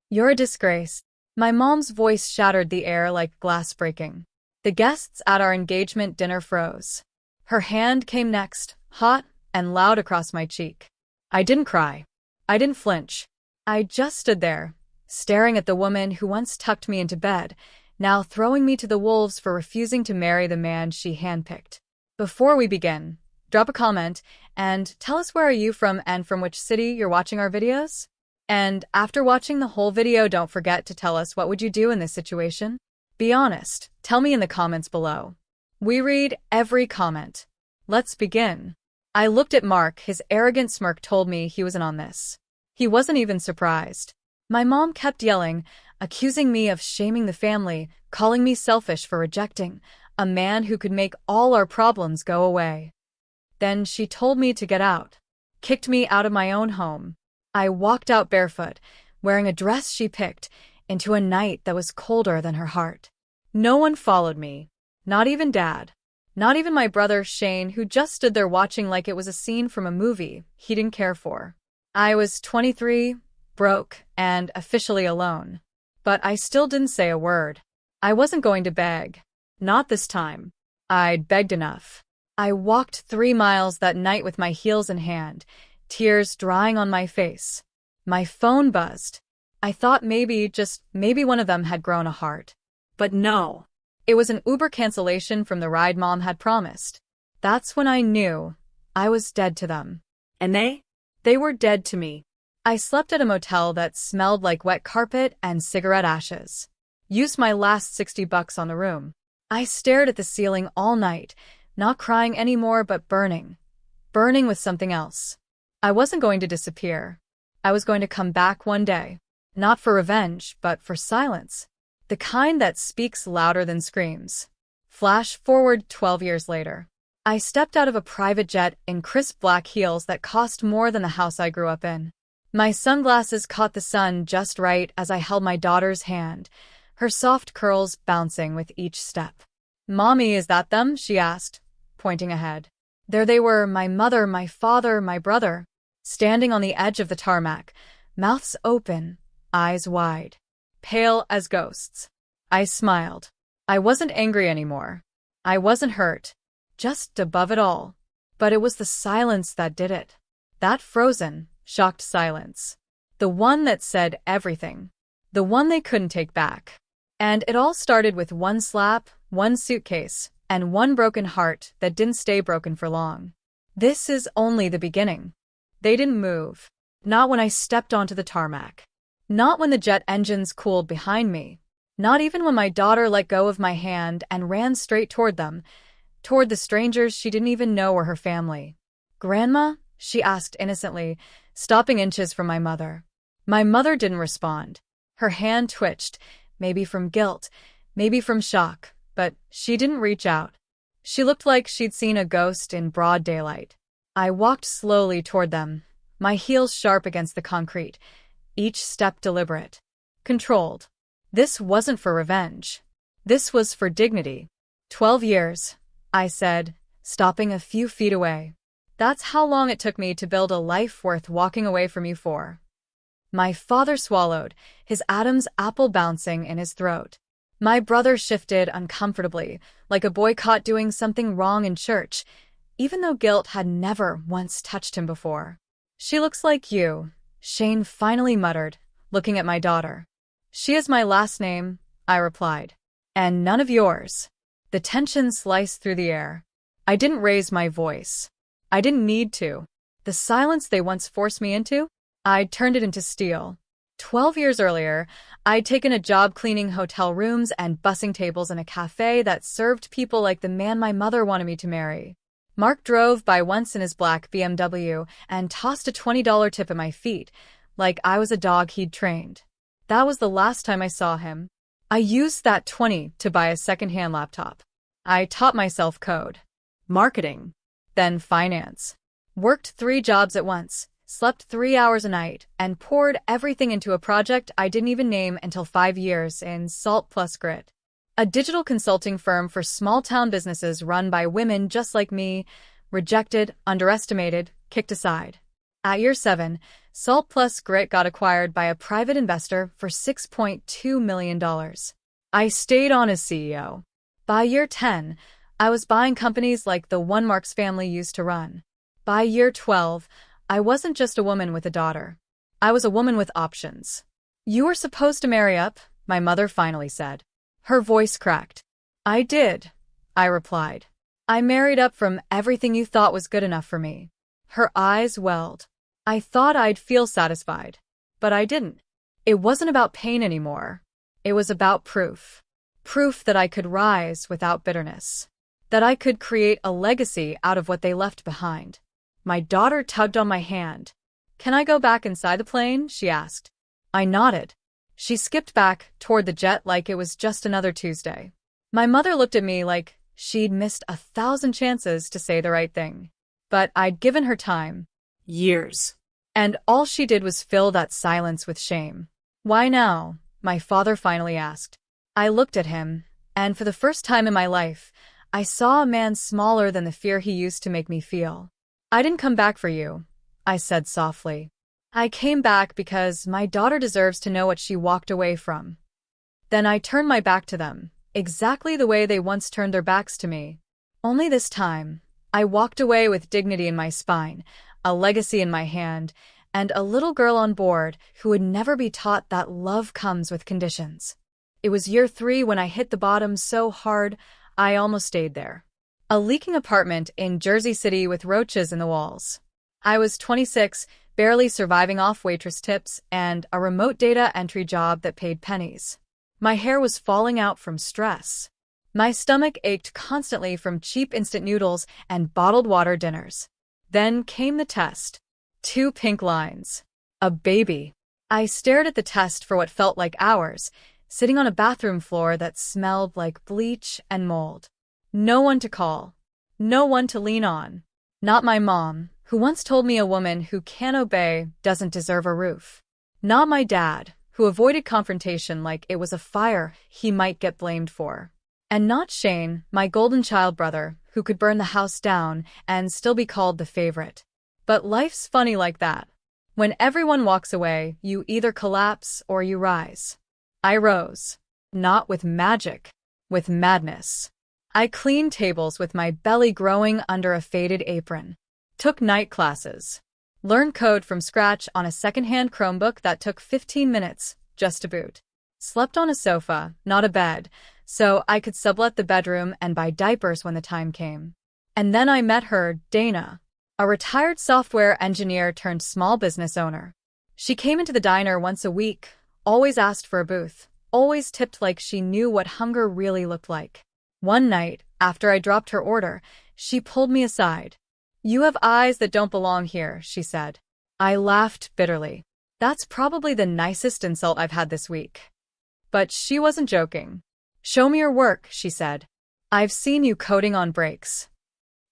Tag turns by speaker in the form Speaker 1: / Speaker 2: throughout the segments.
Speaker 1: You're a disgrace. My mom's voice shattered the air like glass breaking. The guests at our engagement dinner froze. Her hand came next, hot and loud across my cheek. I didn't cry. I didn't flinch. I just stood there, staring at the woman who once tucked me into bed, now throwing me to the wolves for refusing to marry the man she handpicked. Before we begin, drop a comment and tell us where are you from and from which city you're watching our videos? And after watching the whole video, don't forget to tell us what would you do in this situation? Be honest, tell me in the comments below. We read every comment. Let's begin. I looked at Mark, his arrogant smirk told me he was in on this. He wasn't even surprised. My mom kept yelling, accusing me of shaming the family, calling me selfish for rejecting a man who could make all our problems go away. Then she told me to get out, kicked me out of my own home. I walked out barefoot, wearing a dress she picked, into a night that was colder than her heart. No one followed me, not even Dad, not even my brother Shane, who just stood there watching like it was a scene from a movie he didn't care for. I was 23, broke, and officially alone. But I still didn't say a word. I wasn't going to beg. Not this time. I'd begged enough. I walked 3 miles that night with my heels in hand, tears drying on my face. My phone buzzed. I thought maybe, just maybe one of them had grown a heart. But no. It was an Uber cancellation from the ride Mom had promised. That's when I knew I was dead to them. And they were dead to me. I slept at a motel that smelled like wet carpet and cigarette ashes. Used my last $60 on the room. I stared at the ceiling all night, not crying anymore but burning. Burning with something else. I wasn't going to disappear. I was going to come back one day. Not for revenge, but for silence. The kind that speaks louder than screams. Flash forward 12 years later. I stepped out of a private jet in crisp black heels that cost more than the house I grew up in. My sunglasses caught the sun just right as I held my daughter's hand, her soft curls bouncing with each step. "Mommy, is that them?" she asked, pointing ahead. There they were, my mother, my father, my brother, standing on the edge of the tarmac, mouths open, eyes wide, pale as ghosts. I smiled. I wasn't angry anymore. I wasn't hurt. Just above it all. But it was the silence that did it. That frozen, shocked silence. The one that said everything. The one they couldn't take back. And it all started with one slap, one suitcase, and one broken heart that didn't stay broken for long. This is only the beginning. They didn't move. Not when I stepped onto the tarmac. Not when the jet engines cooled behind me. Not even when my daughter let go of my hand and ran straight toward them, toward the strangers she didn't even know were her family. "Grandma?" she asked innocently, stopping inches from my mother. My mother didn't respond. Her hand twitched, maybe from guilt, maybe from shock, but she didn't reach out. She looked like she'd seen a ghost in broad daylight. I walked slowly toward them, my heels sharp against the concrete, each step deliberate, controlled. This wasn't for revenge. This was for dignity. 12 years, I said, stopping a few feet away. That's how long it took me to build a life worth walking away from you for. My father swallowed, his Adam's apple bouncing in his throat. My brother shifted uncomfortably, like a boy caught doing something wrong in church, even though guilt had never once touched him before. "She looks like you," Shane finally muttered, looking at my daughter. "She is my last name," I replied. "And none of yours." The tension sliced through the air. I didn't raise my voice. I didn't need to. The silence they once forced me into, I'd turned it into steel. 12 years earlier, I'd taken a job cleaning hotel rooms and bussing tables in a cafe that served people like the man my mother wanted me to marry. Mark drove by once in his black BMW and tossed a $20 tip at my feet, like I was a dog he'd trained. That was the last time I saw him. I used that 20 to buy a secondhand laptop. I taught myself code, marketing, then finance. Worked 3 jobs at once, slept 3 hours a night, and poured everything into a project I didn't even name until 5 years in Salt Plus Grit. A digital consulting firm for small-town businesses run by women just like me, rejected, underestimated, kicked aside. At year 7, Salt Plus Grit got acquired by a private investor for $6.2 million. I stayed on as CEO. By year 10, I was buying companies like the one Mark's family used to run. By year 12, I wasn't just a woman with a daughter. I was a woman with options. You were supposed to marry up, my mother finally said. Her voice cracked. I did, I replied. I married up from everything you thought was good enough for me. Her eyes welled. I thought I'd feel satisfied. But I didn't. It wasn't about pain anymore. It was about proof. Proof that I could rise without bitterness. That I could create a legacy out of what they left behind. My daughter tugged on my hand. Can I go back inside the plane? She asked. I nodded. She skipped back toward the jet like it was just another Tuesday. My mother looked at me like she'd missed 1,000 chances to say the right thing. But I'd given her time. Years. And all she did was fill that silence with shame. Why now? My father finally asked. I looked at him, and for the first time in my life, I saw a man smaller than the fear he used to make me feel. I didn't come back for you, I said softly. I came back because my daughter deserves to know what she walked away from. Then I turned my back to them, exactly the way they once turned their backs to me. Only this time, I walked away with dignity in my spine, a legacy in my hand, and a little girl on board who would never be taught that love comes with conditions. It was year 3 when I hit the bottom so hard, I almost stayed there. A leaking apartment in Jersey City with roaches in the walls. I was 26, barely surviving off waitress tips, and a remote data entry job that paid pennies. My hair was falling out from stress. My stomach ached constantly from cheap instant noodles and bottled water dinners. Then came the test. 2 pink lines. A baby. I stared at the test for what felt like hours, sitting on a bathroom floor that smelled like bleach and mold. No one to call. No one to lean on. Not my mom, who once told me a woman who can't obey doesn't deserve a roof. Not my dad, who avoided confrontation like it was a fire he might get blamed for. And not Shane, my golden child brother, who could burn the house down and still be called the favorite. But life's funny like that. When everyone walks away, you either collapse or you rise. I rose. Not with magic. With madness. I cleaned tables with my belly growing under a faded apron. Took night classes. Learned code from scratch on a secondhand Chromebook that took 15 minutes, just to boot. Slept on a sofa, not a bed, so I could sublet the bedroom and buy diapers when the time came. And then I met her, Dana, a retired software engineer turned small business owner. She came into the diner once a week, always asked for a booth, always tipped like she knew what hunger really looked like. One night, after I dropped her order, she pulled me aside. You have eyes that don't belong here, she said. I laughed bitterly. That's probably the nicest insult I've had this week. But she wasn't joking. Show me your work, she said. I've seen you coding on breaks.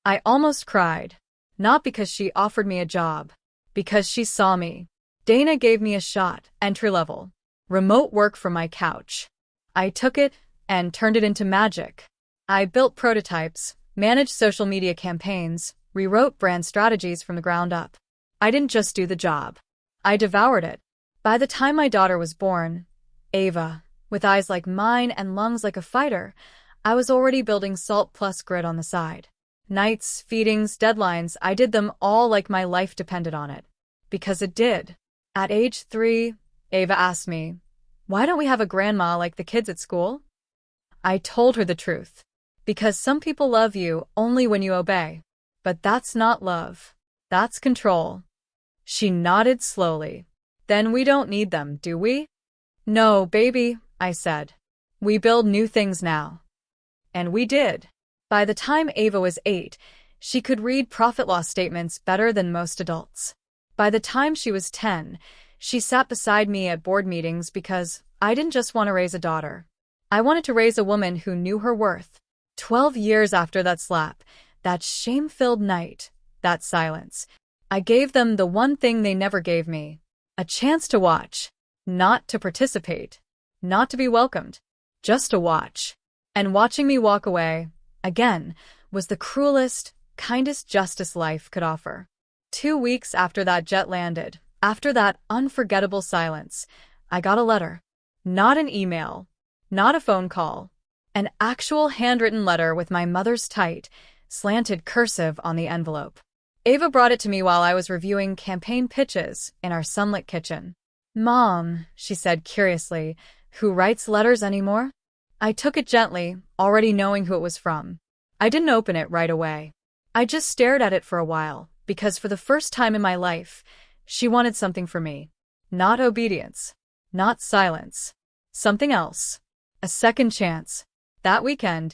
Speaker 1: I almost cried. Not because she offered me a job. Because she saw me. Dana gave me a shot, entry level. Remote work from my couch. I took it and turned it into magic. I built prototypes, managed social media campaigns, rewrote brand strategies from the ground up. I didn't just do the job. I devoured it. By the time my daughter was born, Ava, with eyes like mine and lungs like a fighter, I was already building Salt Plus Grit on the side. Nights, feedings, deadlines, I did them all like my life depended on it. Because it did. At age 3, Ava asked me, "Why don't we have a grandma like the kids at school?" I told her the truth. Because some people love you only when you obey. But that's not love. That's control. She nodded slowly. Then we don't need them, do we? No, baby, I said. We build new things now. And we did. By the time Ava was 8, she could read profit loss statements better than most adults. By the time she was 10, she sat beside me at board meetings because I didn't just want to raise a daughter. I wanted to raise a woman who knew her worth. 12 years after that slap, that shame-filled night, that silence, I gave them the one thing they never gave me. A chance to watch. Not to participate. Not to be welcomed. Just to watch. And watching me walk away, again, was the cruelest, kindest justice life could offer. 2 weeks after that jet landed, after that unforgettable silence, I got a letter. Not an email, not a phone call. An actual handwritten letter with my mother's tight, slanted cursive on the envelope. Ava brought it to me while I was reviewing campaign pitches in our sunlit kitchen. "Mom," she said curiously, "who writes letters anymore?" I took it gently, already knowing who it was from. I didn't open it right away. I just stared at it for a while, because for the first time in my life, she wanted something from me. Not obedience. Not silence. Something else. A second chance. That weekend,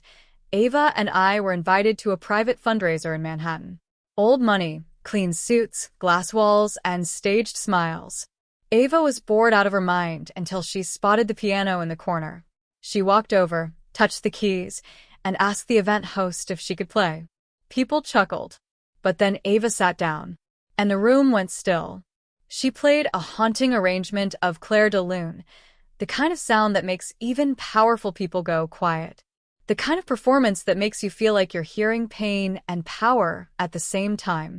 Speaker 1: Ava and I were invited to a private fundraiser in Manhattan. Old money, clean suits, glass walls, and staged smiles. Ava was bored out of her mind until she spotted the piano in the corner. She walked over, touched the keys, and asked the event host if she could play. People chuckled. But then Ava sat down, and the room went still. She played a haunting arrangement of Clair de Lune, the kind of sound that makes even powerful people go quiet. The kind of performance that makes you feel like you're hearing pain and power at the same time.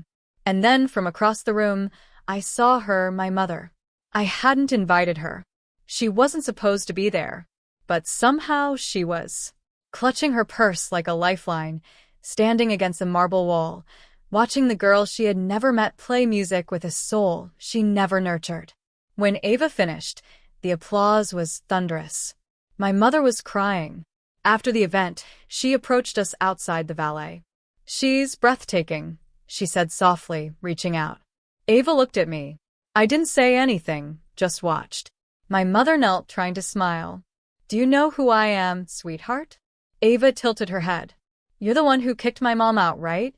Speaker 1: And then, from across the room, I saw her, my mother. I hadn't invited her. She wasn't supposed to be there. But somehow she was. Clutching her purse like a lifeline, standing against a marble wall, watching the girl she had never met play music with a soul she never nurtured. When Ava finished, the applause was thunderous. My mother was crying. After the event, she approached us outside the valet. "She's breathtaking," she said softly, reaching out. Ava looked at me. I didn't say anything, just watched. My mother knelt, trying to smile. "Do you know who I am, sweetheart?" Ava tilted her head. "You're the one who kicked my mom out, right?"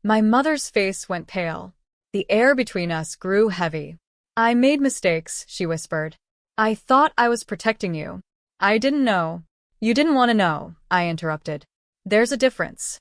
Speaker 1: My mother's face went pale. The air between us grew heavy. "I made mistakes," she whispered. "I thought I was protecting you. I didn't know." "You didn't want to know," I interrupted. "There's a difference."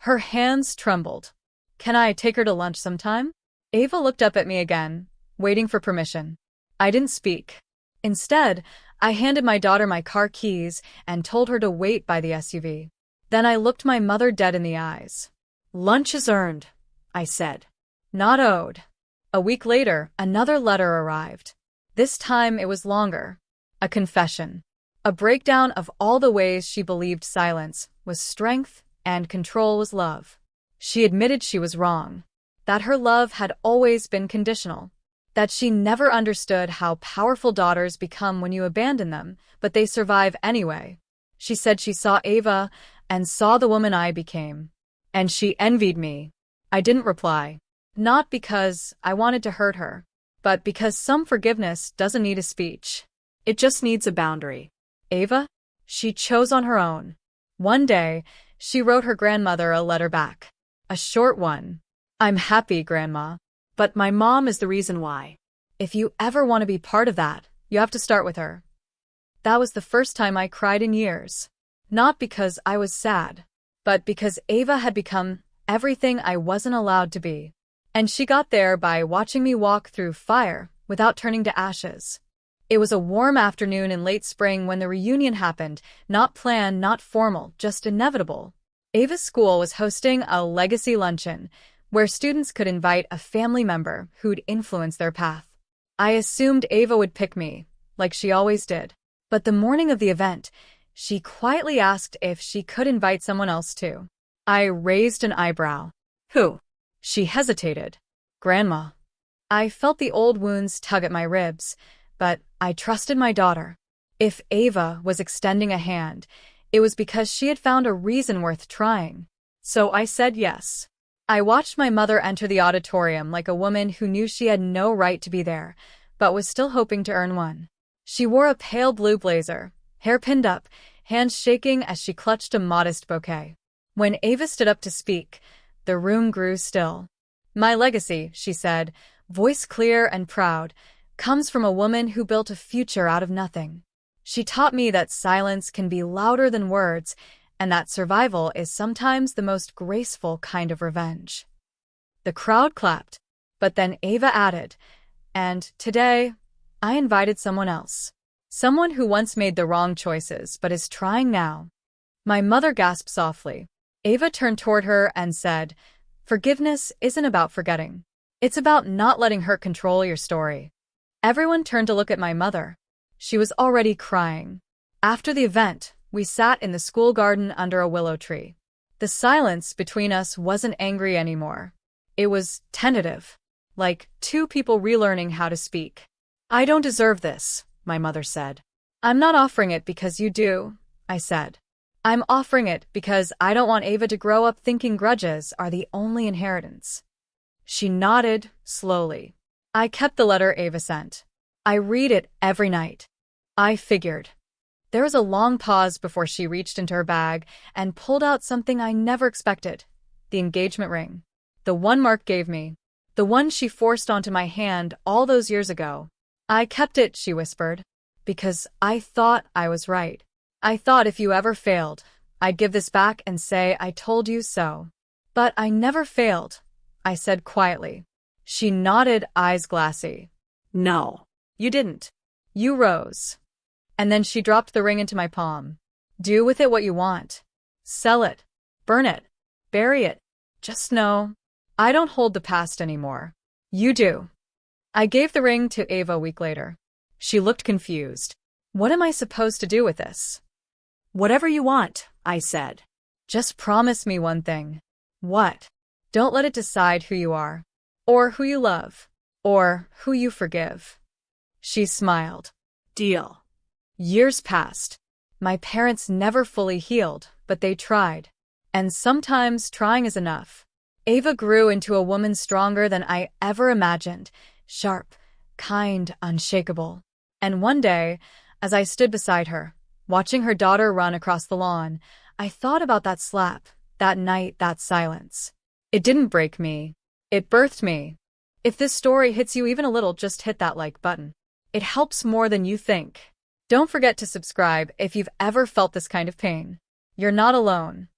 Speaker 1: Her hands trembled. "Can I take her to lunch sometime?" Ava looked up at me again, waiting for permission. I didn't speak. Instead, I handed my daughter my car keys and told her to wait by the SUV. Then I looked my mother dead in the eyes. "Lunch is earned," I said. "Not owed." A week later, another letter arrived. This time it was longer. A confession. A breakdown of all the ways she believed silence was strength and control was love. She admitted she was wrong. That her love had always been conditional. That she never understood how powerful daughters become when you abandon them, but they survive anyway. She said she saw Ava and saw the woman I became. And she envied me. I didn't reply. Not because I wanted to hurt her, but because some forgiveness doesn't need a speech. It just needs a boundary. Ava? She chose on her own. One day, she wrote her grandmother a letter back. A short one. "I'm happy, Grandma. But my mom is the reason why. If you ever want to be part of that, you have to start with her." That was the first time I cried in years. Not because I was sad, but because Ava had become everything I wasn't allowed to be. And she got there by watching me walk through fire without turning to ashes. It was a warm afternoon in late spring when the reunion happened, not planned, not formal, just inevitable. Ava's school was hosting a legacy luncheon, where students could invite a family member who'd influenced their path. I assumed Ava would pick me, like she always did. But the morning of the event, she quietly asked if she could invite someone else too. I raised an eyebrow. "Who?" She hesitated. "Grandma." I felt the old wounds tug at my ribs, but I trusted my daughter. If Ava was extending a hand, it was because she had found a reason worth trying. So I said yes. I watched my mother enter the auditorium like a woman who knew she had no right to be there, but was still hoping to earn one. She wore a pale blue blazer, hair pinned up, hands shaking as she clutched a modest bouquet. When Ava stood up to speak, the room grew still. "My legacy," she said, voice clear and proud, "comes from a woman who built a future out of nothing. She taught me that silence can be louder than words, and that survival is sometimes the most graceful kind of revenge." The crowd clapped, but then Ava added, "And today, I invited someone else. Someone who once made the wrong choices but is trying now." My mother gasped softly. Ava turned toward her and said, "Forgiveness isn't about forgetting. It's about not letting hurt control your story. Everyone turned to look at my mother. She was already crying. After the event, we sat in the school garden under a willow tree. The silence between us wasn't angry anymore. It was tentative, like two people relearning how to speak. I don't deserve this, my mother said. I'm not offering it because you do, I said. I'm offering it because I don't want Ava to grow up thinking grudges are the only inheritance. She nodded, slowly. I kept the letter Ava sent. I read it every night. I figured. There was a long pause before she reached into her bag and pulled out something I never expected. The engagement ring. The one Mark gave me. The one she forced onto my hand all those years ago. I kept it, she whispered, because I thought I was right. I thought if you ever failed, I'd give this back and say I told you so. But I never failed, I said quietly. She nodded, eyes glassy. No, you didn't. You rose. And then she dropped the ring into my palm. Do with it what you want. Sell it. Burn it. Bury it. Just know, I don't hold the past anymore. You do. I gave the ring to Ava a week later. She looked confused. What am I supposed to do with this? Whatever you want, I said. Just promise me one thing. What? Don't let it decide who you are, or who you love, or who you forgive. She smiled. Deal. Years passed. My parents never fully healed, but they tried. And sometimes trying is enough. Ava grew into a woman stronger than I ever imagined, sharp, kind, unshakable. And one day, as I stood beside her, watching her daughter run across the lawn, I thought about that slap, that night, that silence. It didn't break me. It birthed me. If this story hits you even a little, just hit that like button. It helps more than you think. Don't forget to subscribe if you've ever felt this kind of pain. You're not alone.